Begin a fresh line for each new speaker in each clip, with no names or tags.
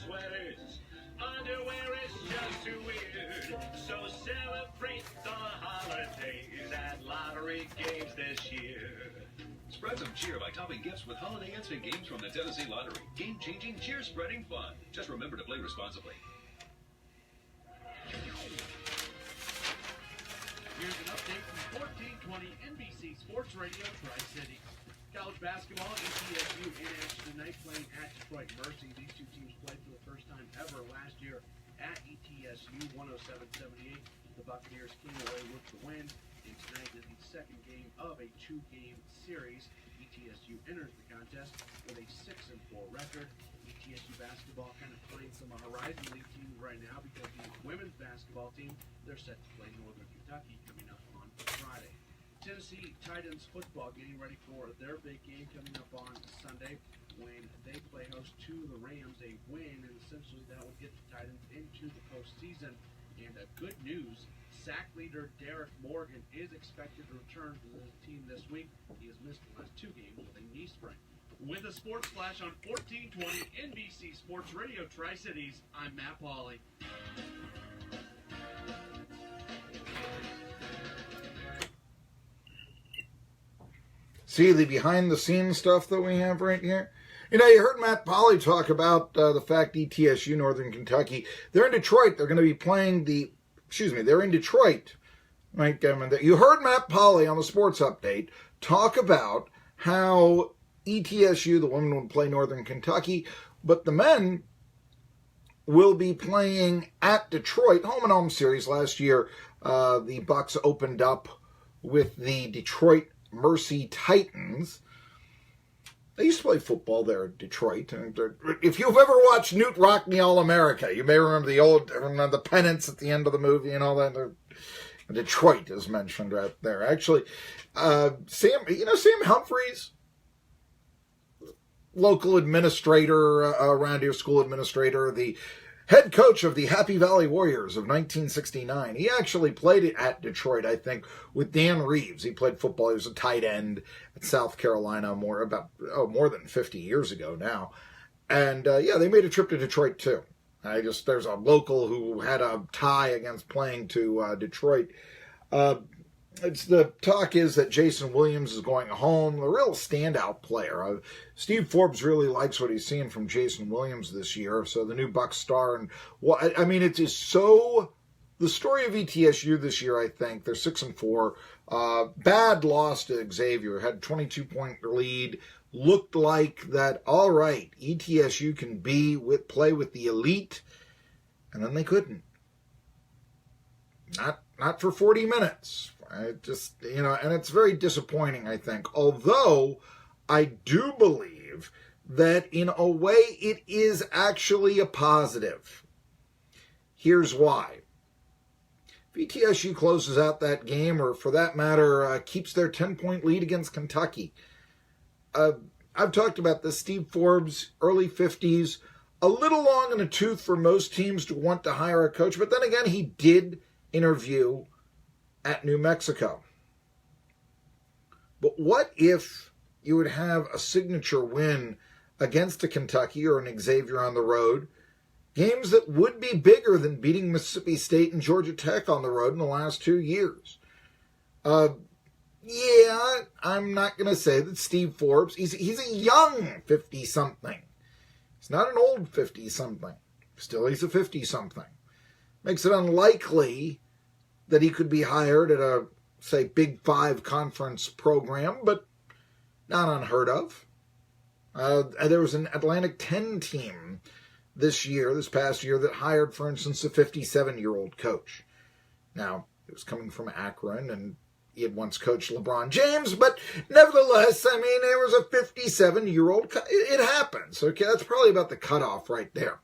sweaters. Underwear is just too weird. So celebrate the holidays at lottery games this year.
Spread some cheer by topping gifts with holiday instant games from the Tennessee Lottery. Game-changing, cheer-spreading fun. Just remember to play responsibly.
Here's an update from 1420 NBC Sports Radio Tri-City. College basketball, ETSU in action tonight playing at Detroit Mercy. These two teams played for the first time ever last year at ETSU 107-78. The Buccaneers came away with the win. And tonight is the second game of a two-game series. ETSU enters the contest with a 6-4 record. ETSU basketball kind of playing some Horizon League teams right now because the women's basketball team, they're set to play Northern Kentucky coming up on Friday. Tennessee Titans football getting ready for their big game coming up on Sunday when they play host to the Rams. A win, and essentially that will get the Titans into the postseason. And good news, sack leader Derek Morgan is expected to return to the team this week. He has missed the last two games with a knee sprain. With a sports flash on 1420 NBC Sports Radio Tri-Cities, I'm Matt Pauley.
See the behind-the-scenes stuff that we have right here? You know, you heard Matt Pauley talk about the fact ETSU, Northern Kentucky, they're in Detroit. They're going to be playing they're in Detroit. Right? You heard Matt Pauley on the Sports Update talk about how ETSU, the women, will play Northern Kentucky, but the men will be playing at Detroit. Home and home series last year, the Bucks opened up with the Detroit Mercy Titans. They used to play football there in Detroit. If you've ever watched Newt Rockney All-America, you may remember the pennants at the end of the movie and all that. Detroit is mentioned right there. Actually, Sam Humphreys, local administrator around here, school administrator, the head coach of the Happy Valley Warriors of 1969. He actually played it at Detroit, I think, with Dan Reeves. He played football. He was a tight end at South Carolina more than 50 years ago now. And, they made a trip to Detroit, too. There's a local who had a tie against playing to Detroit. The talk is that Jason Williams is going home, a real standout player. Steve Forbes really likes what he's seeing from Jason Williams this year. So the new Bucs star, and it is so. The story of ETSU this year, I think they're 6-4. Bad loss to Xavier, had a 22-point lead. Looked like that. All right, ETSU can play with the elite, and then they couldn't. Not for 40 minutes. And it's very disappointing, I think. Although, I do believe that in a way it is actually a positive. Here's why. If ETSU closes out that game, or for that matter, keeps their 10-point lead against Kentucky, I've talked about this. Steve Forbes, early 50s, a little long in the tooth for most teams to want to hire a coach, but then again, he did interview at New Mexico. But what if you would have a signature win against a Kentucky or an Xavier on the road, games that would be bigger than beating Mississippi State and Georgia Tech on the road in the last 2 years? I'm not going to say that Steve Forbes, he's a young 50-something. He's not an old 50-something. Still, he's a 50-something. Makes it unlikely that he could be hired at a, say, Big Five conference program, but not unheard of. There was an Atlantic 10 team this past year, that hired, for instance, a 57-year-old coach. Now, it was coming from Akron, and he had once coached LeBron James, but nevertheless, there was a 57-year-old. It happens, okay? That's probably about the cutoff right there.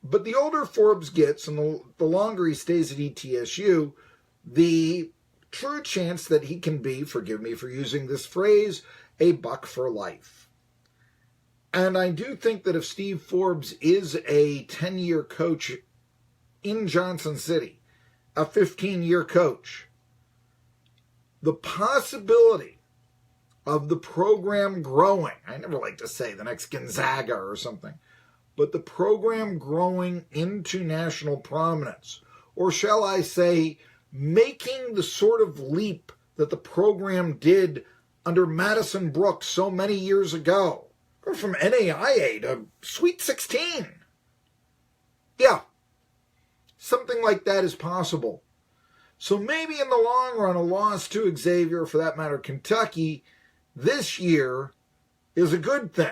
But the older Forbes gets, and the longer he stays at ETSU, the true chance that he can be, forgive me for using this phrase, a Buck for life. And I do think that if Steve Forbes is a 10-year coach in Johnson City, a 15-year coach, the possibility of the program growing, I never like to say the next Gonzaga or something, but the program growing into national prominence. Or shall I say, making the sort of leap that the program did under Madison Brooks so many years ago. Go from NAIA to Sweet 16. Yeah, something like that is possible. So maybe in the long run, a loss to Xavier, for that matter, Kentucky, this year is a good thing.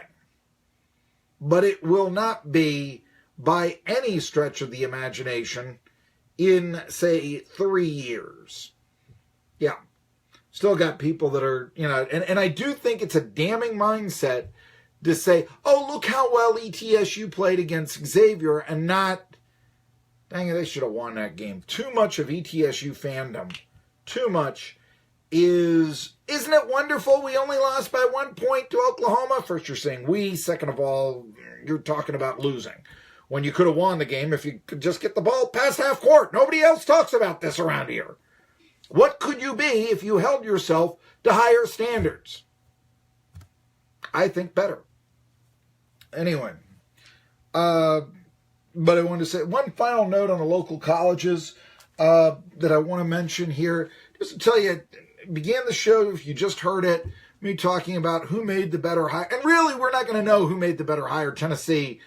But it will not be, by any stretch of the imagination, in, say, 3 years. Yeah. Still got people that are, and I do think it's a damning mindset to say, oh, look how well ETSU played against Xavier, and not, dang it, they should have won that game. Too much of ETSU fandom, too much isn't it wonderful we only lost by 1 point to Oklahoma? First, you're saying we. Second of all, you're talking about losing, when you could have won the game if you could just get the ball past half court. Nobody else talks about this around here. What could you be if you held yourself to higher standards? I think better. Anyway, but I wanted to say one final note on the local colleges that I want to mention here. Just to tell you, began the show, if you just heard it, me talking about who made the better hire. And really, we're not going to know who made the better hire, Tennessee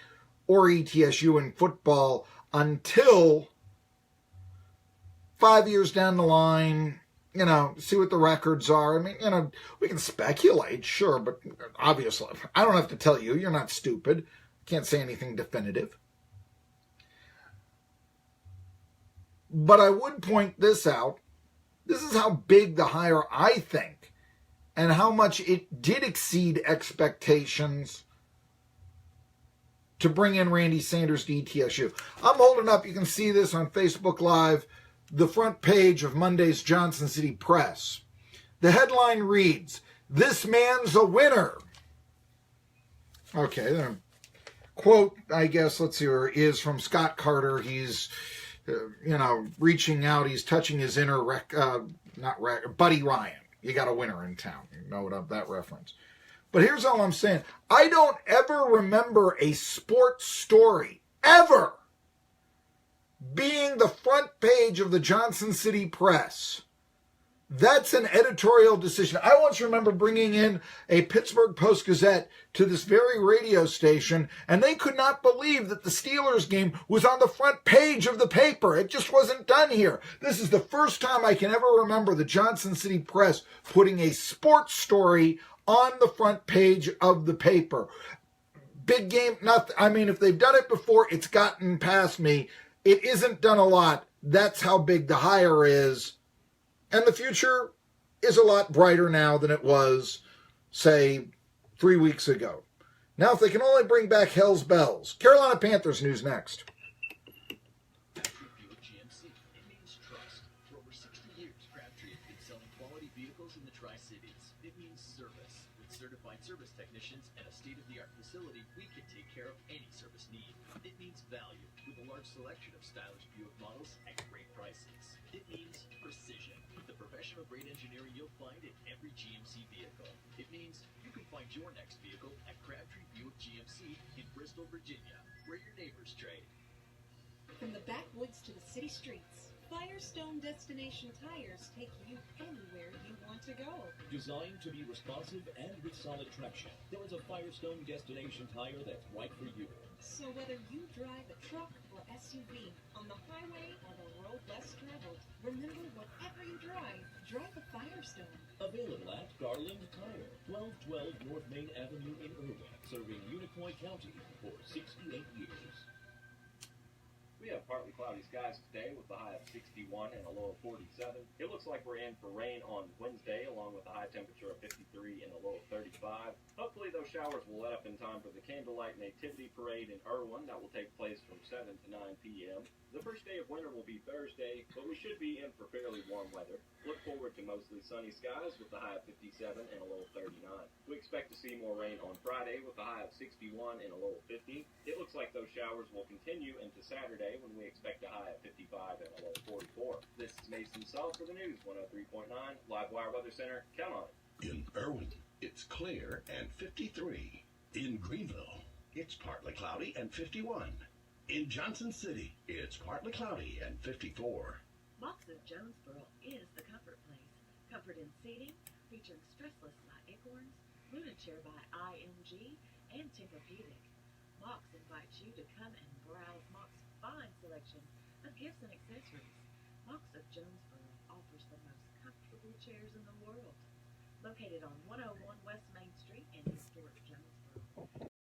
or ETSU in football, until 5 years down the line, see what the records are. I mean, we can speculate, sure, but obviously, I don't have to tell you. You're not stupid. Can't say anything definitive. But I would point this out. This is how big the hire, I think, and how much it did exceed expectations to bring in Randy Sanders to ETSU. I'm holding up, you can see this on Facebook Live, the front page of Monday's Johnson City Press. The headline reads, "This man's a winner." Okay, the quote, I guess, let's see where it is, from Scott Carter. He's, reaching out. He's touching his inner Buddy Ryan. You got a winner in town. You know that reference. But here's all I'm saying. I don't ever remember a sports story, ever, being the front page of the Johnson City Press. That's an editorial decision. I once remember bringing in a Pittsburgh Post-Gazette to this very radio station, and they could not believe that the Steelers game was on the front page of the paper. It just wasn't done here. This is the first time I can ever remember the Johnson City Press putting a sports story on the front page of the paper. Big game, nothing. I mean, if they've done it before, it's gotten past me. It isn't done a lot. That's how big the hire is. And the future is a lot brighter now than it was, say, 3 weeks ago. Now, if they can only bring back Hell's Bells. Carolina Panthers news next.
GMC. It means trust. For over 60 years, Crabtree has been selling quality vehicles in the Tri-Cities. It means service. With certified service technicians and a state-of-the-art facility, we can take care of any service need. It means value, with a large selection of stylish Buick models at great prices. It means precision, with the professional grade engineering you'll find in every GMC vehicle. It means you can find your next vehicle at Crabtree Buick GMC in Bristol, Virginia, where your neighbors trade.
From the backwoods to the city streets, Firestone Destination Tires take you anywhere you want to go.
Designed to be responsive and with solid traction, there is a Firestone Destination tire that's right for you.
So whether you drive a truck or SUV, on the highway or the road less traveled, remember, whatever you drive a Firestone.
Available at Garland Tire, 1212 North Main Avenue in Irvine, serving Unicoi County for 68 years.
We have partly cloudy skies today with a high of 61 and a low of 47. It looks like we're in for rain on Wednesday, along with a high temperature of 53 and a low of 35. Hopefully those showers will let up in time for the Candlelight Nativity Parade in Irwin. That will take place from 7 to 9 p.m. The first day of winter will be Thursday, but we should be in for fairly warm weather. Look forward to mostly sunny skies with a high of 57 and a low of 39. We expect to see more rain on Friday with a high of 61 and a low of 50. It looks like those showers will continue into Saturday, when we expect a high of 55 and a low of 44. This is Mason Saul for the News 103.9 Live Wire Weather Center. Count on it.
In Irwin, it's clear and 53. In Greenville,
it's partly cloudy and 51. In Johnson City, it's partly cloudy and 54.
Mox of Jonesboro is the comfort place. Comfort in seating, featuring Stressless by Acorns, Luna Chair by IMG, and Tempur-Pedic. Mox invites you to come and browse Mox's fine selection of gifts and accessories. Mox of Jonesboro offers the most comfortable chairs in the world. Located on 101 West Main Street in historic Jonesboro.